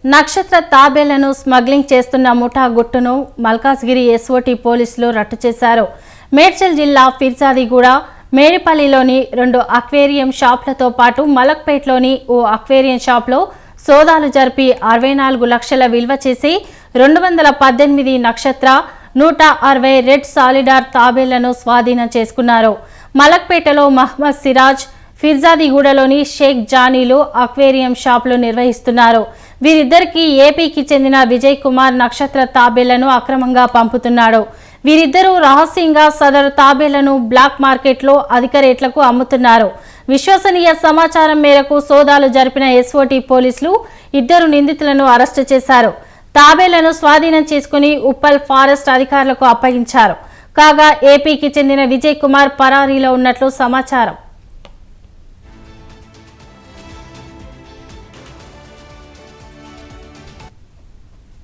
నక్షత్ర తాబేళ్లను స్మగ్లింగ్ చేస్తున్న ముఠా గుట్టును మల్కాజ్గిరి ఎస్ఓటీ పోలీసులు రట్టు చేశారు. మేడ్చల్ జిల్లా ఫిర్జాదిగూడ, మేడిపల్లిలోని 2 అక్వేరియం షాపులతో పాటు మలక్పేట్లోని ఓ అక్వేరియం షాపులో సోదాలు జరిపి 64 లక్షల విలువ చేసి 218 నక్షత్ర 160 రెడ్ సాలిడార్ తాబేళ్లను స్వాధీనం చేసుకున్నారు. మలక్పేటలో మహమ్మద్ సిరాజ్, ఫిర్జాదిగూడలోని షేక్ జానీలు అక్వేరియం షాపులు నిర్వహిస్తున్నారు. వీరిద్దరికి ఏపీకి చెందిన విజయ్ కుమార్ నక్షత్ర తాబేళ్లను అక్రమంగా పంపుతున్నాడు. వీరిద్దరూ రహస్యంగా సదరు తాబేళ్లను బ్లాక్ మార్కెట్లో అధిక రేట్లకు అమ్ముతున్నారు. విశ్వసనీయ సమాచారం మేరకు సోదాలు జరిపిన ఎస్ఓటీ పోలీసులు 2 నిందితులను అరెస్టు చేశారు. తాబేళ్లను స్వాధీనం చేసుకుని ఉప్పల్ ఫారెస్ట్ అధికారులకు అప్పగించారు. కాగా ఏపీకి చెందిన విజయ్ కుమార్ పరారీలో ఉన్నట్లు సమాచారం.